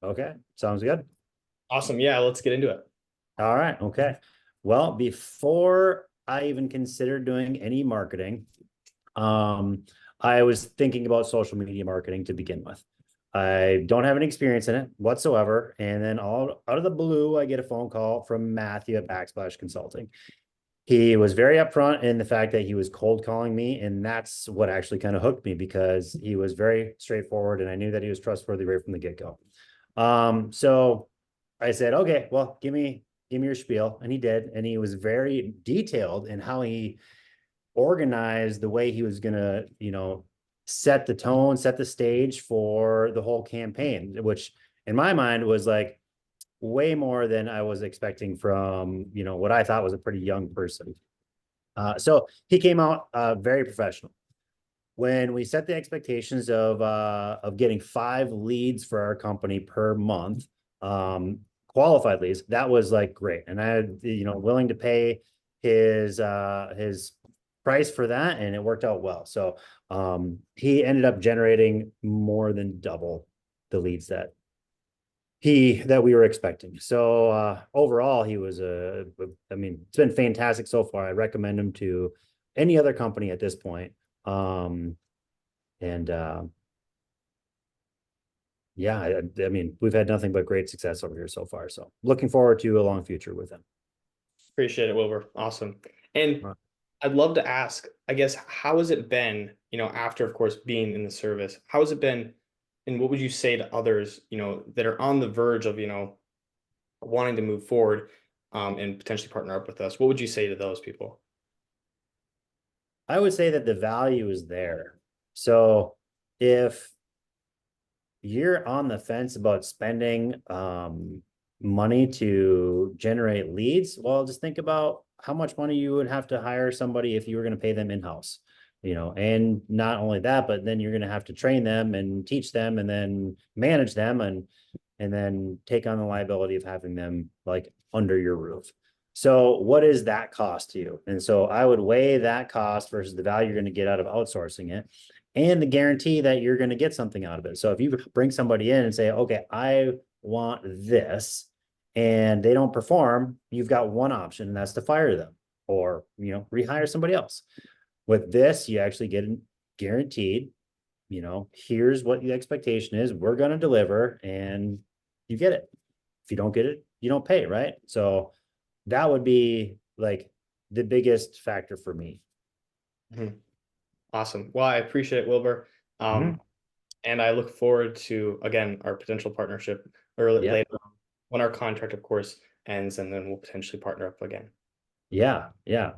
Okay, sounds good. Awesome. Yeah, let's get into it. All right, okay. Well, before I even considered doing any marketing, I was thinking about social media marketing to begin with. I don't have any experience in it whatsoever. And then all out of the blue, I get a phone call from Matthew at Backsplash Consulting. He was very upfront in the fact that he was cold calling me, and that's what actually kind of hooked me because he was very straightforward, and I knew that he was trustworthy right from the get-go. So I said, okay, well, give me your spiel, and he did, and he was very detailed in how he organized the way he was gonna, set the tone, set the stage for the whole campaign, which in my mind was like way more than I was expecting from, what I thought was a pretty young person. So he came out very professional. When we set the expectations of getting 5 leads for our company per month, qualified leads, that was like great, and I had willing to pay his price for that, and it worked out well. So he ended up generating more than double the leads that we were expecting. So overall, he was I mean, it's been fantastic so far. I recommend him to any other company at this point. And yeah, I mean, we've had nothing but great success over here so far. So looking forward to a long future with him. Appreciate it, Wilbur. Awesome. And I'd love to ask, I guess, how has it been, after, of course, being in the service? How has it been, and what would you say to others, that are on the verge of, wanting to move forward, and potentially partner up with us? What would you say to those people? I would say that the value is there. So if you're on the fence about spending money to generate leads, well, just think about how much money you would have to hire somebody if you were going to pay them in-house, and not only that, but then you're going to have to train them and teach them and then manage them and then take on the liability of having them like under your roof. So what is that cost to you? And so I would weigh that cost versus the value you're going to get out of outsourcing it and the guarantee that you're going to get something out of it. So if you bring somebody in and say, okay, I want this, and they don't perform, you've got one option, and that's to fire them or, rehire somebody else. With this, you actually get guaranteed, here's what the expectation is. We're going to deliver, and you get it. If you don't get it, you don't pay, right? So that would be like the biggest factor for me. Mhm. Awesome. Well, I appreciate it, Wilbur. Mhm. And I look forward to, again, our potential partnership early Yeah. later on when our contract, of course, ends, and then we'll potentially partner up again. Yeah. Yeah.